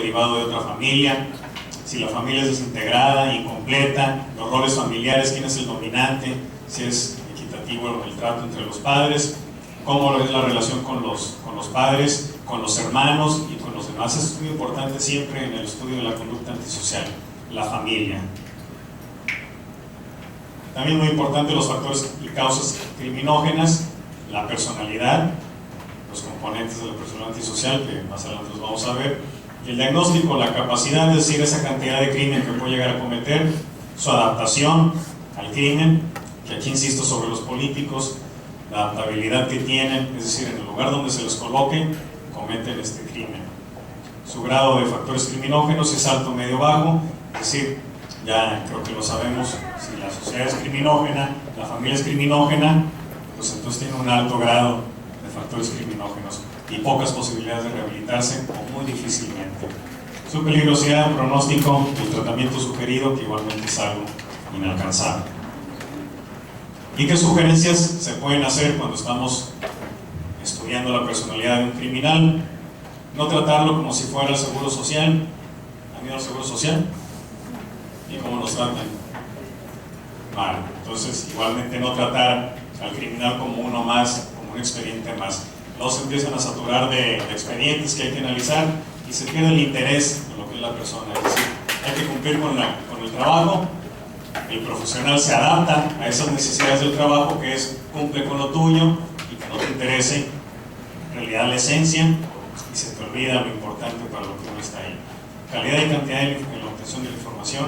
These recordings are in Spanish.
derivado de otra familia, si la familia es desintegrada, incompleta, los roles familiares, quién es el dominante, si es equitativo el trato entre los padres, cómo es la relación con los padres, con los hermanos y con los demás. Es muy importante siempre en el estudio de la conducta antisocial, la familia. También muy importante los factores y causas criminógenas, la personalidad, los componentes de la personalidad antisocial, que más adelante los vamos a ver, y el diagnóstico, la capacidad, es decir, esa cantidad de crimen que puede llegar a cometer, su adaptación al crimen, que aquí insisto sobre los políticos, la adaptabilidad que tienen, es decir, en el lugar donde se les coloque, cometen este crimen. Su grado de factores criminógenos es alto, medio, bajo, es decir, ya creo que lo sabemos, si la sociedad es criminógena, la familia es criminógena, pues entonces tiene un alto grado de factores criminógenos y pocas posibilidades de rehabilitarse o muy difícilmente. Su peligrosidad, pronóstico, el tratamiento sugerido, que igualmente es algo inalcanzable. ¿Y qué sugerencias se pueden hacer cuando estamos estudiando la personalidad de un criminal? No tratarlo como si fuera el seguro social. ¿Han ido al seguro social? ¿Y cómo nos tratan? Mal. Entonces, igualmente no tratar al criminal como uno más, como un expediente más. Luego se empiezan a saturar de expedientes que hay que analizar y se pierde el interés en lo que es la persona. Es decir, hay que cumplir con el trabajo, el profesional se adapta a esas necesidades del trabajo, que es cumple con lo tuyo y que no te interese en realidad la esencia, y se te olvida lo importante para lo que uno está ahí. Calidad y cantidad en la obtención de la información,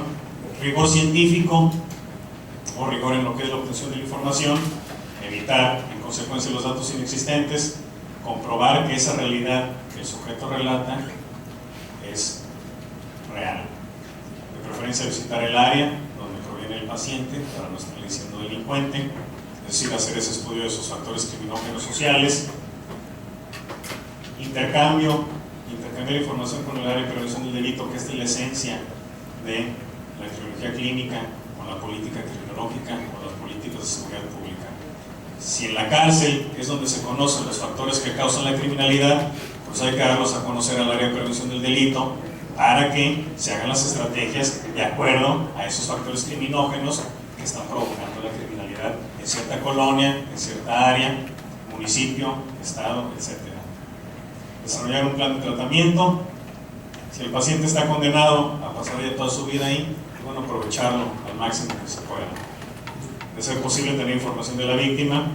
rigor científico o rigor en lo que es la obtención de la información, evitar en consecuencia los datos inexistentes, comprobar que esa realidad que el sujeto relata es real. De preferencia visitar el área donde proviene el paciente para no estarle diciendo delincuente, es decir, hacer ese estudio de sus factores criminógenos sociales, intercambiar la información con el área de prevención del delito, que es la esencia de la criminología clínica, con la política criminológica, con las políticas de seguridad pública. Si en la cárcel es donde se conocen los factores que causan la criminalidad, pues hay que darlos a conocer al área de prevención del delito para que se hagan las estrategias de acuerdo a esos factores criminógenos que están provocando la criminalidad en cierta colonia, en cierta área, municipio, estado, etc. Desarrollar un plan de tratamiento. Si el paciente está condenado a pasar ya toda su vida ahí, es bueno aprovecharlo al máximo que se pueda. De ser posible, tener información de la víctima,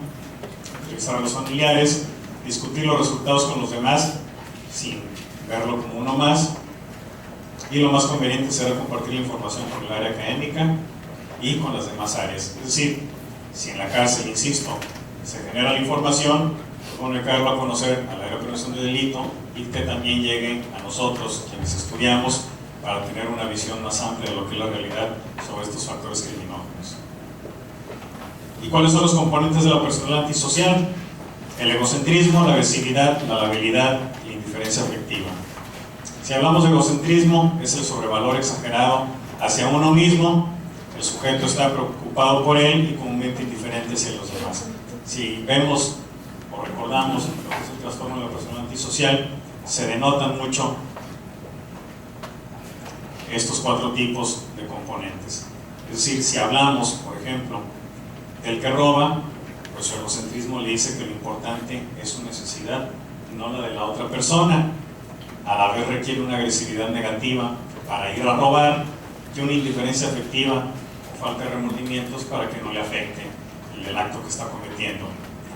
entrevistar a los familiares, discutir los resultados con los demás sin verlo como uno más, y lo más conveniente será compartir la información con el área académica y con las demás áreas. Es decir, si en la cárcel, insisto, se genera la información, es bueno darlo a conocer al área de prevención de delito y que también llegue a nosotros, quienes estudiamos, para tener una visión más amplia de lo que es la realidad sobre estos factores criminógenos. ¿Y cuáles son los componentes de la personalidad antisocial? El egocentrismo, la agresividad, la labilidad y la indiferencia afectiva. Si hablamos de egocentrismo, es el sobrevalor exagerado hacia uno mismo. El sujeto está preocupado por él y comúnmente indiferente hacia los demás. Si vemos o recordamos lo que es el trastorno de la personalidad antisocial, se denotan mucho estos cuatro tipos de componentes. Es decir, si hablamos, por ejemplo, del que roba, pues su egocentrismo le dice que lo importante es su necesidad, no la de la otra persona. A la vez requiere una agresividad negativa para ir a robar y una indiferencia afectiva o falta de remordimientos para que no le afecte el acto que está cometiendo.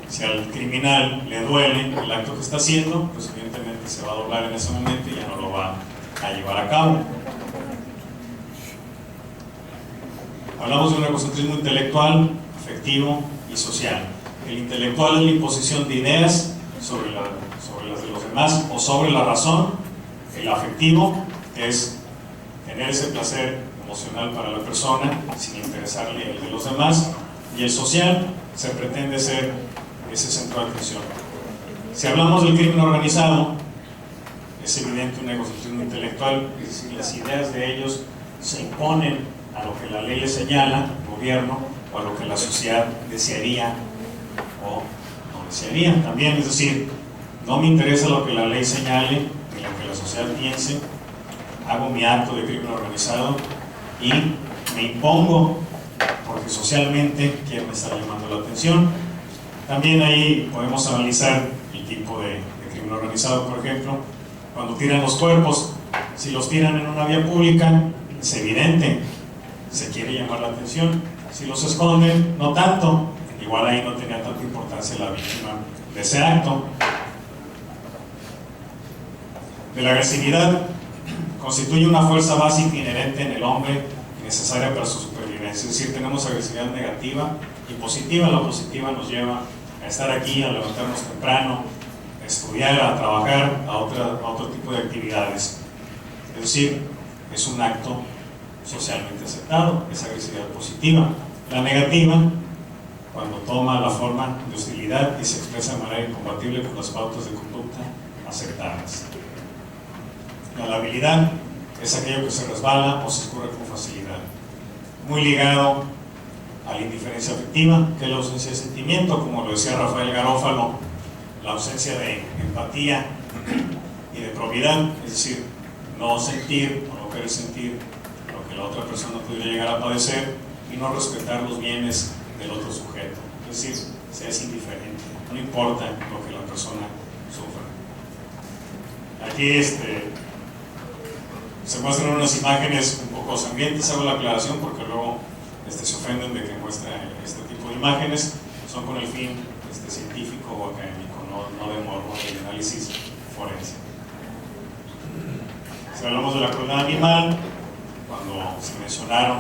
Si al criminal le duele el acto que está haciendo, pues evidentemente se va a doblar en ese momento y ya no lo va a llevar a cabo. Hablamos de un egocentrismo intelectual, afectivo y social. El intelectual es la imposición de ideas sobre las de los demás o sobre la razón. El afectivo es tener ese placer emocional para la persona sin interesarle el de los demás, y el social se pretende ser ese centro de atención. Si hablamos del crimen organizado, es evidente un egocentrismo intelectual, es decir, las ideas de ellos se imponen a lo que la ley le señala, el gobierno, o a lo que la sociedad desearía o no desearía también. Es decir, no me interesa lo que la ley señale ni lo que la sociedad piense, hago mi acto de crimen organizado y me impongo porque socialmente quieren estar llamando la atención. También ahí podemos analizar el tipo de crimen organizado, por ejemplo, cuando tiran los cuerpos. Si los tiran en una vía pública, es evidente, se quiere llamar la atención. Si los esconden, no tanto, igual ahí no tenía tanta importancia la víctima de ese acto. De la agresividad, constituye una fuerza básica inherente en el hombre necesaria para su supervivencia. Es decir, tenemos agresividad negativa y positiva. La positiva nos lleva a estar aquí, a levantarnos temprano, a estudiar, a trabajar, a otro tipo de actividades. Es decir, es un acto socialmente aceptado, es agresividad positiva. La negativa, cuando toma la forma de hostilidad y se expresa de manera incompatible con las pautas de conducta aceptadas. La labilidad es aquello que se resbala o se escurre con facilidad. Muy ligado a la indiferencia afectiva, que es la ausencia de sentimiento, como lo decía Rafael Garófalo, la ausencia de empatía y de probidad, es decir, no sentir o no querer sentir lo que la otra persona pudiera llegar a padecer y no respetar los bienes del otro sujeto. Es decir, se es indiferente, no importa lo que la persona sufra. Aquí se muestran unas imágenes un poco sangrientas, hago la aclaración porque luego se ofenden de que muestre este tipo de imágenes, son con el fin científico o académico, no de morbo, de análisis forense. Si hablamos de la crueldad animal, cuando se mencionaron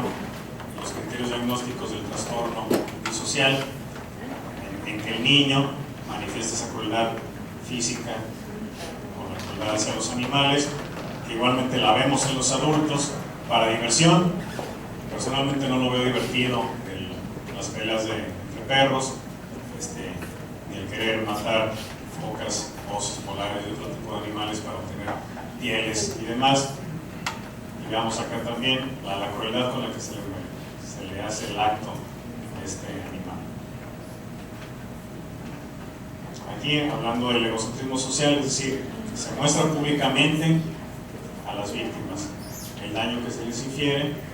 los criterios diagnósticos del trastorno disocial, en que el niño manifiesta esa crueldad física o la crueldad hacia los animales, que igualmente la vemos en los adultos para diversión. Personalmente no lo veo divertido las peleas entre perros, ni el querer matar focas, osos polares y otro tipo de animales para obtener pieles y demás. Y veamos acá también la crueldad con la que se le hace el acto a este animal. Aquí, hablando del egocentrismo social, es decir, que se muestra públicamente a las víctimas el daño que se les infiere,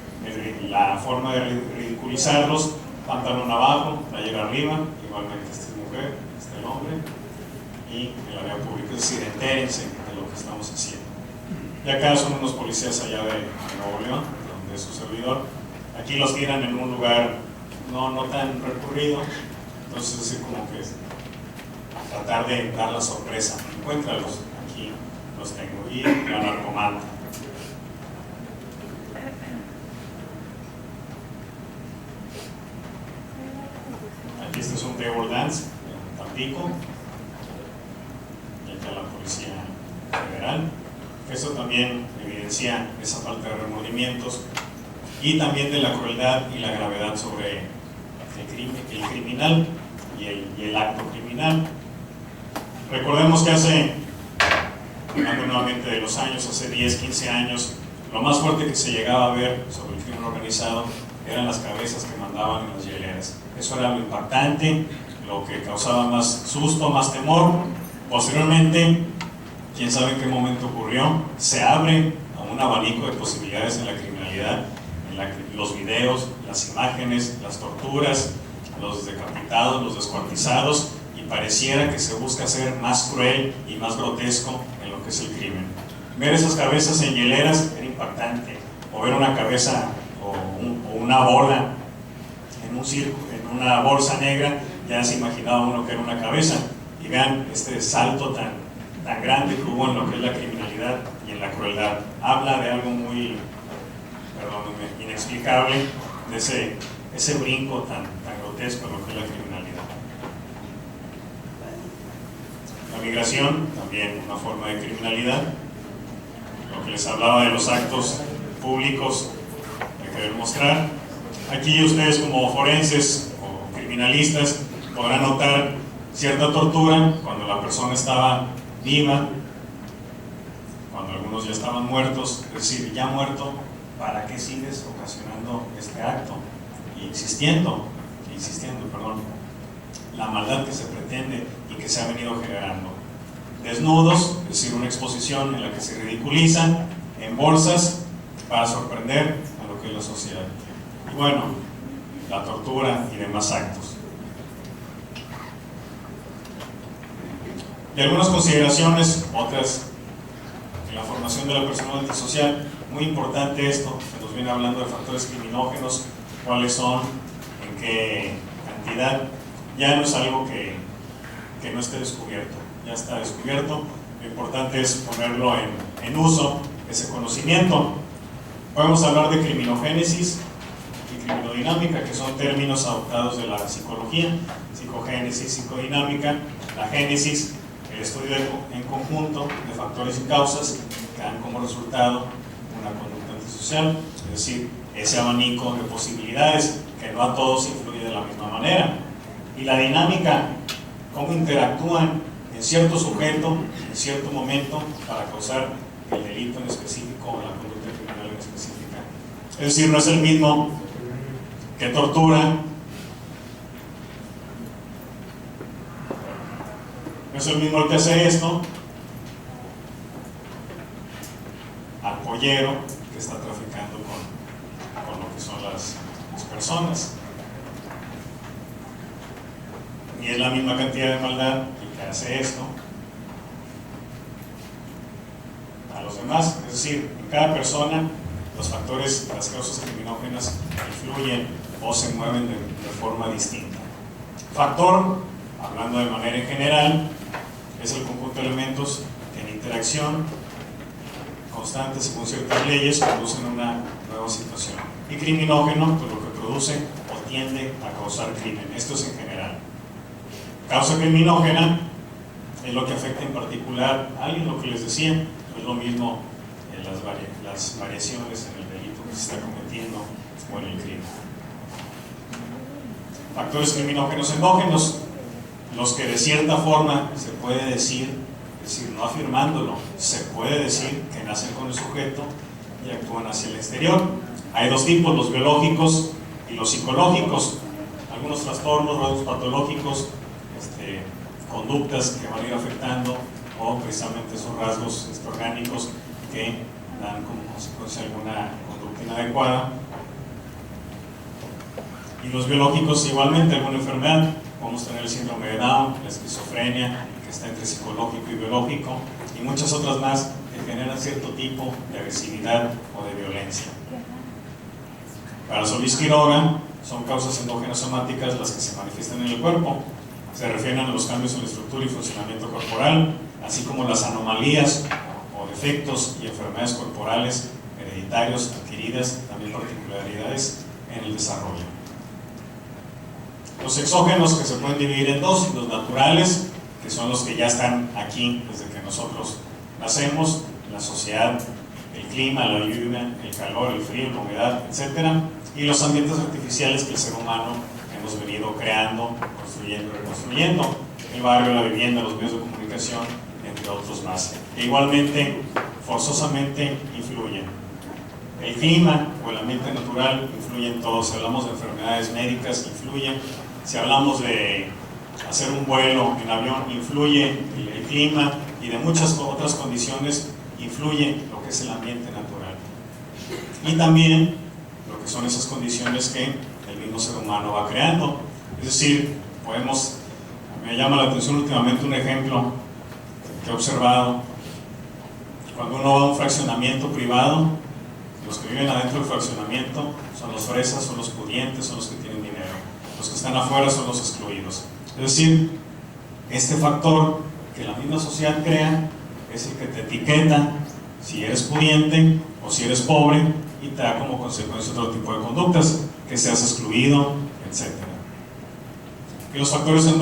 la forma de ridiculizarlos, pantalón abajo, playera arriba, igualmente esta es mujer, este es el hombre, y en la vía pública, es decir, entérense de lo que estamos haciendo. Y acá son unos policías allá de Nuevo León, donde es su servidor. Aquí los tiran en un lugar no tan recurrido, entonces es decir, como que tratar de dar la sorpresa. Encuéntralos, aquí los tengo. Y la narcomanta. Aquí este es un table dance en Tampico. Y acá la Policía Federal. Esto también evidencia esa falta de remordimientos y también de la crueldad y la gravedad sobre el criminal y el acto criminal. Recordemos que hablando nuevamente de los años, hace 10, 15 años, lo más fuerte que se llegaba a ver sobre el crimen organizado eran las cabezas que mandaban en las hieleras. Eso era lo impactante, lo que causaba más susto, más temor. Posteriormente, quién sabe en qué momento ocurrió, se abre a un abanico de posibilidades en la criminalidad, en la que los videos, las imágenes, las torturas, los decapitados, los descuartizados, y pareciera que se busca ser más cruel y más grotesco en lo que es el crimen. Ver esas cabezas en hieleras era impactante, o ver una cabeza o una bola en un circo, en una bolsa negra, ya se imaginaba uno que era una cabeza. Y vean este salto tan grande que hubo en lo que es la criminalidad y en la crueldad. Habla de algo muy, perdónenme, inexplicable, de ese brinco tan grotesco en lo que es la criminalidad. La migración, también una forma de criminalidad. Lo que les hablaba de los actos públicos de querer mostrar. Aquí ustedes como forenses o criminalistas podrán notar cierta tortura cuando la persona estaba viva, cuando algunos ya estaban muertos, es decir, ya muerto, ¿para qué sigues ocasionando este acto? Y insistiendo, la maldad que se pretende y que se ha venido generando. Desnudos, es decir, una exposición en la que se ridiculizan, en bolsas para sorprender a lo que es la sociedad. Y bueno, la tortura y demás actos. Y algunas consideraciones, otras en la formación de la persona antisocial. Muy importante esto, que nos viene hablando de factores criminógenos, cuáles son, en qué cantidad. Ya no es algo que no esté descubierto, ya está descubierto. Lo importante es ponerlo en uso, ese conocimiento. Podemos hablar de criminogénesis y criminodinámica, que son términos adoptados de la psicología. Psicogénesis, psicodinámica. La génesis, el estudio en conjunto de factores y causas que dan como resultado una conducta antisocial, es decir, ese abanico de posibilidades que no a todos influye de la misma manera. Y la dinámica, cómo interactúan en cierto sujeto, en cierto momento, para causar el delito en específico o la conducta criminal en específica. Es decir, no es el mismo que tortura, no es el mismo el que hace esto, al pollero que está traficando con lo que son las personas. Ni es la misma cantidad de maldad el que hace esto a los demás. Es decir, en cada persona los factores, las causas criminógenas influyen o se mueven de forma distinta. Factor, hablando de manera en general, es el conjunto de elementos que en interacción constante según ciertas leyes producen una nueva situación. Y criminógeno, pues lo que produce o tiende a causar crimen. Esto es en general. Causa criminógena es lo que afecta en particular a alguien, lo que les decía, no es lo mismo las variaciones en el delito que se está cometiendo o en el crimen. Factores criminógenos endógenos, los que de cierta forma se puede decir, es decir, no afirmándolo, se puede decir que nacen con el sujeto y actúan hacia el exterior. Hay dos tipos, los biológicos y los psicológicos. Algunos trastornos, rasgos patológicos, conductas que van a ir afectando, o precisamente esos rasgos orgánicos que dan como consecuencia alguna conducta inadecuada. Y los biológicos igualmente, alguna enfermedad. Podemos tener el síndrome de Down, la esquizofrenia, que está entre psicológico y biológico, y muchas otras más que generan cierto tipo de agresividad o de violencia. Para Solís Quiroga, son causas endógenas somáticas las que se manifiestan en el cuerpo. Se refieren a los cambios en la estructura y funcionamiento corporal, así como las anomalías o defectos y enfermedades corporales hereditarios adquiridas, también particularidades en el desarrollo. Los exógenos, que se pueden dividir en dos: los naturales, que son los que ya están aquí desde que nosotros nacemos, la sociedad, el clima, la lluvia, el calor, el frío, la humedad, etc. Y los ambientes artificiales que el ser humano hemos venido creando, construyendo y reconstruyendo: el barrio, la vivienda, los medios de comunicación, entre otros más. E igualmente, forzosamente influyen. El clima o el ambiente natural influye en todo. Si hablamos de enfermedades médicas, influyen. Si hablamos de hacer un vuelo en avión, influye el clima, y de muchas otras condiciones influye lo que es el ambiente natural. Y también lo que son esas condiciones que el mismo ser humano va creando. Es decir, me llama la atención últimamente un ejemplo que he observado. Cuando uno va a un fraccionamiento privado, los que viven adentro del fraccionamiento son los fresas, son los pudientes, son los que tienen dinero. Los que están afuera son los excluidos. Es decir, este factor que la misma sociedad crea es el que te etiqueta si eres pudiente o si eres pobre, y te da como consecuencia otro tipo de conductas, que seas excluido, etc. Y los factores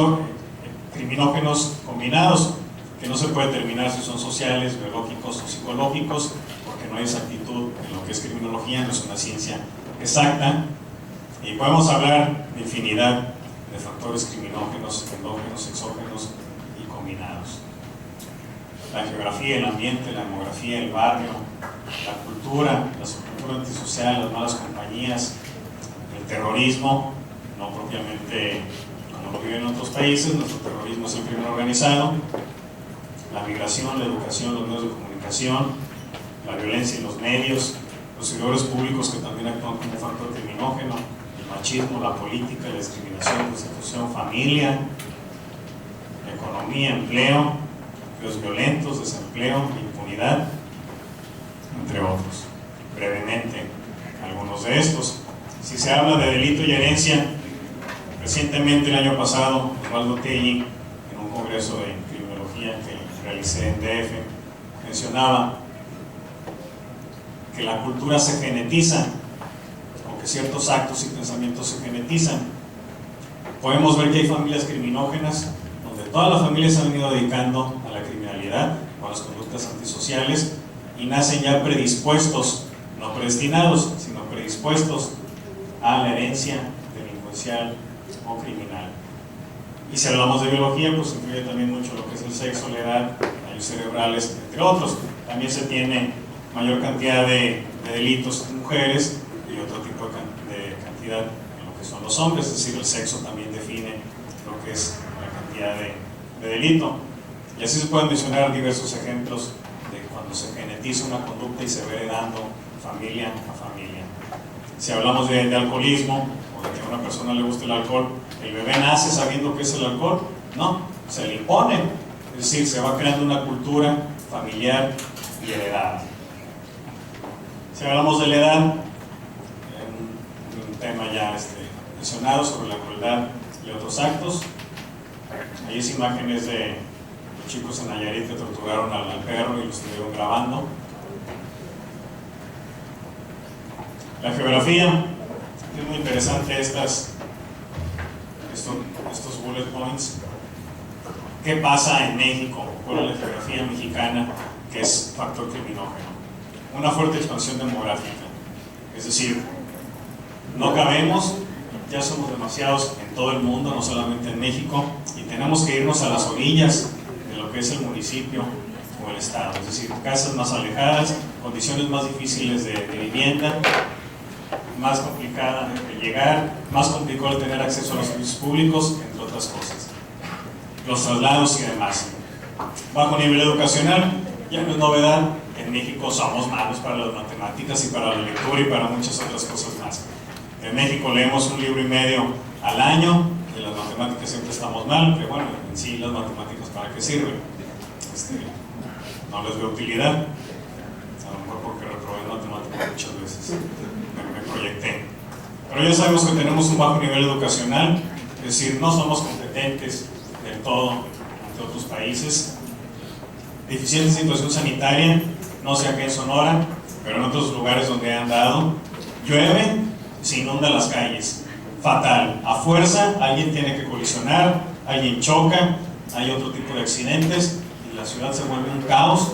criminógenos combinados, que no se puede determinar si son sociales, biológicos o psicológicos, porque no hay exactitud en lo que es criminología, no es una ciencia exacta. Y podemos hablar de infinidad de factores criminógenos, endógenos, exógenos y combinados. La geografía, el ambiente, la demografía, el barrio, la cultura, la subcultura antisocial, las malas compañías, el terrorismo, no propiamente como lo viven en otros países. Nuestro terrorismo es el crimen organizado, la migración, la educación, los medios de comunicación, la violencia en los medios, los servidores públicos que también actúan como factor criminógeno, el machismo, la política, la discriminación, prostitución, familia, economía, empleo, empleos violentos, desempleo, impunidad, entre otros. Brevemente, algunos de estos. Si se habla de delito y herencia, recientemente el año pasado, Osvaldo Telli, en un congreso de criminología que realicé en DF, mencionaba que la cultura se genetiza, o que ciertos actos y pensamientos se genetizan. Podemos ver que hay familias criminógenas donde toda la familia se ha venido dedicando a la criminalidad o a las conductas antisociales y nacen ya predispuestos, no predestinados, sino predispuestos a la herencia delincuencial o criminal. Y si hablamos de biología, pues incluye también mucho lo que es el sexo, la edad, daños cerebrales, entre otros. También se tiene mayor cantidad de delitos en mujeres y otro tipo de cantidad en lo que son los hombres, es decir, el sexo también define lo que es la cantidad de delito. Y así se pueden mencionar diversos ejemplos de cuando se genetiza una conducta y se va heredando familia a familia. Si hablamos de alcoholismo, o de que a una persona le gusta el alcohol, ¿el bebé nace sabiendo qué es el alcohol? No, se le impone. Es decir, se va creando una cultura familiar y heredada. Si hablamos de la edad, un tema ya mencionado sobre la crueldad y otros actos. Ahí es imágenes de los chicos en Nayarit que torturaron al perro y lo estuvieron grabando. La geografía, es muy interesante estos bullet points. ¿Qué pasa en México? ¿Cuál es la geografía mexicana que es factor criminógeno? Una fuerte expansión demográfica, es decir, no cabemos, ya somos demasiados en todo el mundo, no solamente en México, y tenemos que irnos a las orillas de lo que es el municipio o el estado, es decir, casas más alejadas, condiciones más difíciles de vivienda, más complicada de llegar, más complicado el tener acceso a los servicios públicos, entre otras cosas, los traslados y demás. Bajo nivel educacional, ya no es novedad, en México somos malos para las matemáticas y para la lectura y para muchas otras cosas más. En México leemos un libro y medio al año, y las matemáticas siempre estamos mal, pero bueno, en sí las matemáticas ¿para qué sirven? No les veo utilidad, a lo mejor porque reprobé matemáticas muchas veces, me proyecté. Pero ya sabemos que tenemos un bajo nivel educacional, es decir, no somos competentes del todo ante otros países. Deficiente situación sanitaria, no sé aquí en Sonora, pero en otros lugares donde he andado, llueve, se inundan las calles, fatal, a fuerza alguien tiene que colisionar, alguien choca, hay otro tipo de accidentes y la ciudad se vuelve un caos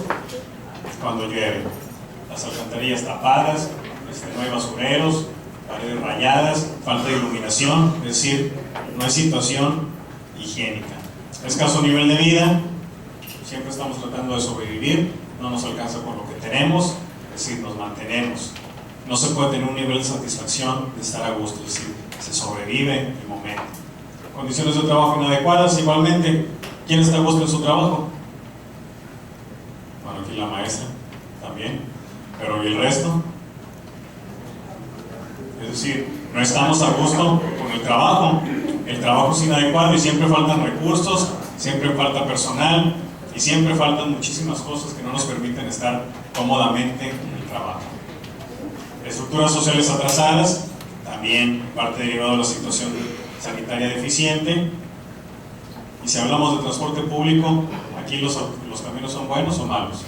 cuando llueve. Las alcantarillas tapadas, no hay basureros, paredes rayadas, falta de iluminación, es decir, no hay situación higiénica. Escaso nivel de vida, siempre estamos tratando de sobrevivir, no nos alcanza con lo que tenemos, es decir, nos mantenemos. No se puede tener un nivel de satisfacción de estar a gusto, es decir, se sobrevive el momento. Condiciones de trabajo inadecuadas, igualmente, ¿quién está a gusto en su trabajo? Bueno, aquí la maestra también, pero ¿y el resto? Es decir, no estamos a gusto con el trabajo es inadecuado y siempre faltan recursos, siempre falta personal y siempre faltan muchísimas cosas que no nos permiten estar cómodamente en el trabajo. Estructuras sociales atrasadas, también parte derivada de la situación sanitaria deficiente. Y si hablamos de transporte público, aquí los caminos son buenos o malos.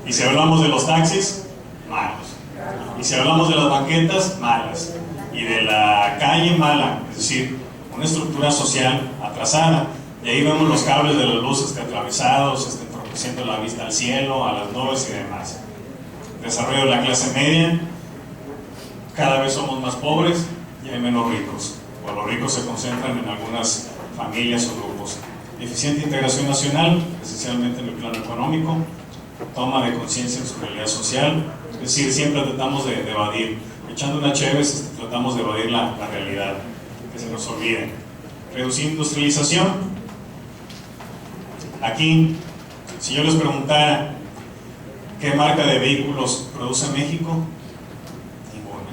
Y si hablamos de los taxis, malos. Y si hablamos de las banquetas, malas. Y de la calle, mala. Es decir, una estructura social atrasada. Y ahí vemos los cables de las luces atravesados, entorpeciendo la vista al cielo, a las nubes y demás. Desarrollo de la clase media. Cada vez somos más pobres y hay menos ricos. O los ricos se concentran en algunas familias o grupos. Deficiente integración nacional, esencialmente en el plano económico. Toma de conciencia en su realidad social. Es decir, siempre tratamos de evadir. Echando una chévez, tratamos de evadir la realidad, que se nos olvide. Reducir industrialización. Aquí Si yo les preguntara qué marca de vehículos produce México, ninguna.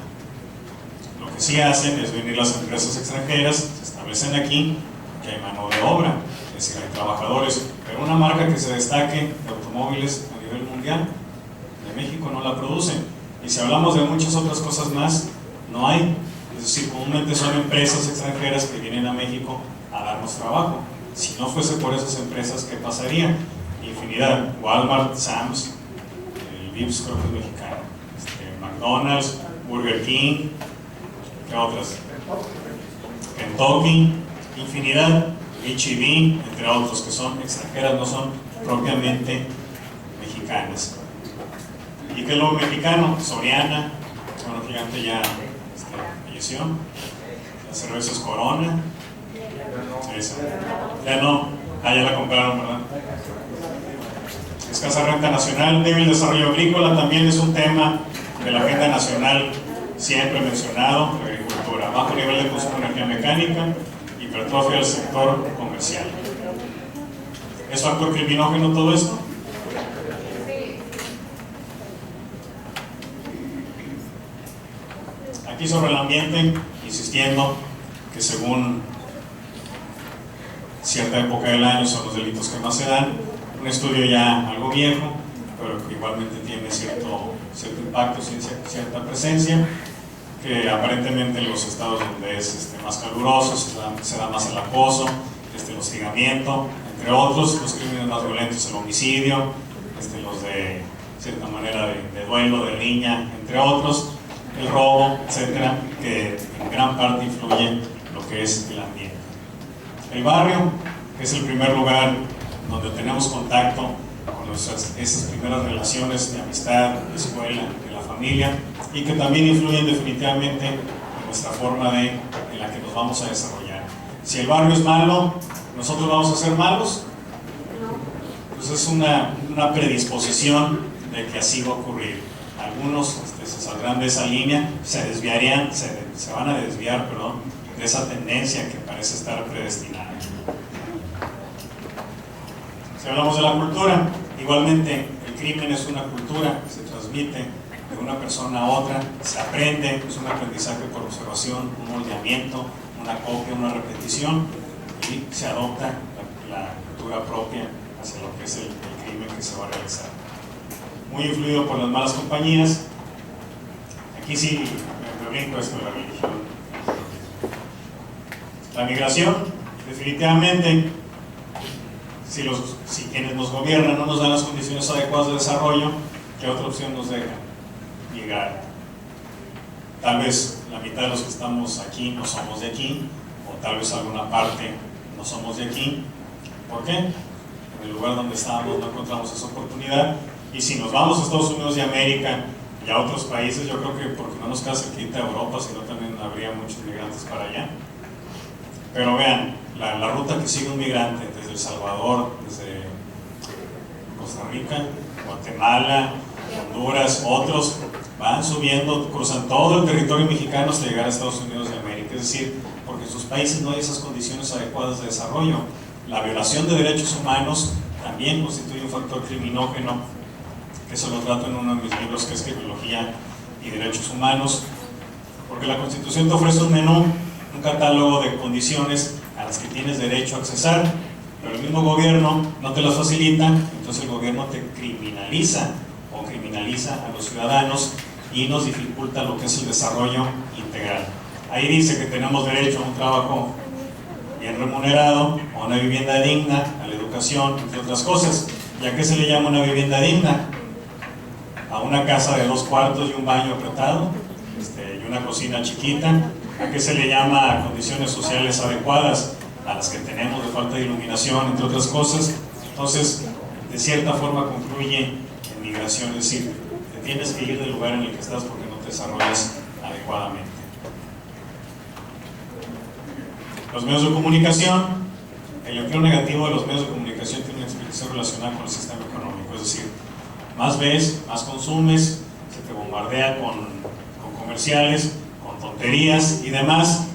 Lo que sí hacen es venir las empresas extranjeras, se establecen aquí, que hay mano de obra, es decir, hay trabajadores, pero una marca que se destaque de automóviles a nivel mundial, de México no la producen. Y si hablamos de muchas otras cosas más, no hay. Es decir, comúnmente son empresas extranjeras que vienen a México a darnos trabajo. Si no fuese por esas empresas, ¿qué pasaría? Infinidad. Walmart, Sam's, el Vips creo que es mexicano, McDonald's, Burger King, ¿qué otras? Kentucky, infinidad, H-E-B, entre otros, que son extranjeras, no son propiamente mexicanas. ¿Y qué es lo mexicano? Soriana, bueno, gigante ya falleció. Las cervezas Corona, esa. Ya no, ya la compraron, ¿verdad? Escasa renta nacional, débil desarrollo agrícola, también es un tema de la agenda nacional siempre mencionado, la agricultura, bajo nivel de consumo de energía mecánica, hipertrofia del sector comercial. ¿Es factor criminógeno todo esto? Aquí sobre el ambiente, insistiendo que según cierta época del año son los delitos que más se dan, un estudio ya algo viejo, pero que igualmente tiene cierto impacto, cierta presencia, que aparentemente en los estados donde es más caluroso se da más el acoso, el hostigamiento, entre otros, los crímenes más violentos, el homicidio, los de cierta manera de duelo, de riña, entre otros, el robo, etcétera, que en gran parte influye lo que es el ambiente. El barrio, que es el primer lugar donde tenemos contacto con esas primeras relaciones de amistad, de escuela, de la familia, y que también influyen definitivamente en nuestra forma en la que nos vamos a desarrollar. Si el barrio es malo, ¿nosotros vamos a ser malos? Pues es una predisposición de que así va a ocurrir. Algunos se saldrán de esa línea, se van a desviar, de esa tendencia que parece estar predestinada. Si hablamos de la cultura, igualmente el crimen es una cultura que se transmite de una persona a otra, se aprende, es un aprendizaje por observación, un moldeamiento, una copia, una repetición, y se adopta la cultura propia hacia lo que es el crimen que se va a realizar. Muy influido por las malas compañías. Aquí sí me brinco esto de la religión. La migración, definitivamente, si quienes nos gobiernan no nos dan las condiciones adecuadas de desarrollo, ¿qué otra opción nos deja? Migrar. Tal vez la mitad de los que estamos aquí no somos de aquí, o tal vez alguna parte no somos de aquí. ¿Por qué? En el lugar donde estábamos no encontramos esa oportunidad. Y si nos vamos a Estados Unidos de América y a otros países, yo creo que porque no nos queda cerquita a Europa, sino también habría muchos migrantes para allá. Pero vean, la ruta que sigue un migrante desde El Salvador, desde Costa Rica, Guatemala, Honduras, otros, van subiendo, cruzan todo el territorio mexicano hasta llegar a Estados Unidos de América. Es decir, porque en sus países no hay esas condiciones adecuadas de desarrollo. La violación de derechos humanos también constituye un factor criminógeno, que eso lo trato en uno de mis libros, que es Criminología y Derechos Humanos, porque la Constitución te ofrece un menú, un catálogo de condiciones a las que tienes derecho a accesar, pero el mismo gobierno no te las facilita, entonces el gobierno te criminaliza o criminaliza a los ciudadanos y nos dificulta lo que es el desarrollo integral. Ahí dice que tenemos derecho a un trabajo bien remunerado, a una vivienda digna, a la educación, entre otras cosas. ¿Y a qué se le llama una vivienda digna? A una casa de 2 cuartos y un baño apretado, y una cocina chiquita. ¿A qué se le llama condiciones sociales adecuadas? A las que tenemos de falta de iluminación, entre otras cosas. Entonces, de cierta forma concluye en migración, es decir, te tienes que ir del lugar en el que estás porque no te desarrollas adecuadamente. Los medios de comunicación, el empleo negativo de los medios de comunicación tiene una explicación relacionada con el sistema económico, es decir, más ves, más consumes, se te bombardea con comerciales, con tonterías y demás,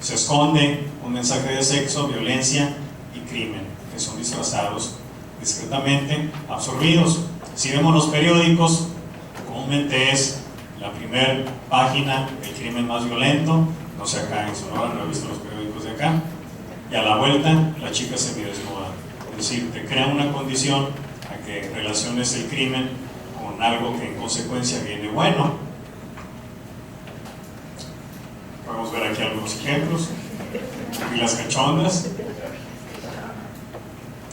se esconde un mensaje de sexo, violencia y crimen, que son disfrazados discretamente absorbidos. Si vemos los periódicos, comúnmente es la primera página del crimen más violento, no sé acá en Sonora, no he visto los periódicos de acá, y a la vuelta la chica semidesnuda. Es decir, te crea una condición a que relaciones el crimen con algo que en consecuencia viene bueno. Podemos ver aquí algunos ejemplos. Y las cachondas.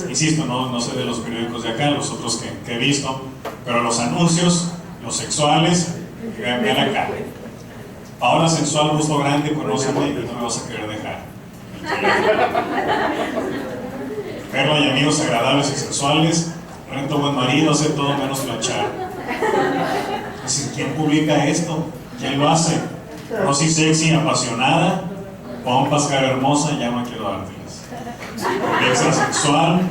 Insisto, no sé de los periódicos de acá, los otros que he visto, pero los anuncios, los sexuales, vean acá. Paola sensual, gusto grande, conóceme y no me vas a querer dejar. Perro y amigos agradables y sexuales, rento buen marido, hace todo menos planchar. Es decir, ¿quién publica esto? ¿Quién lo hace? Rosy sexy, apasionada, pompas, cara hermosa, ya no quiero dártelas. Extra sexual,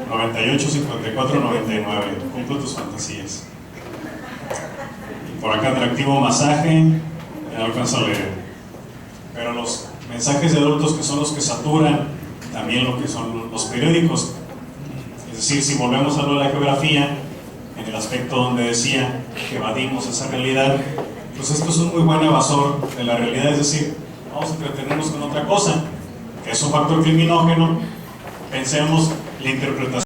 98, 54, 99, cumplo tus fantasías. Y por acá atractivo masaje, ya alcanzo a leer. Pero los mensajes de adultos, que son los que saturan también lo que son los periódicos, es decir, si volvemos a lo de la geografía, en el aspecto donde decía que evadimos esa realidad, pues esto es un muy buen evasor de la realidad, es decir, vamos a entretenernos con otra cosa, que es un factor criminógeno. Pensemos la interpretación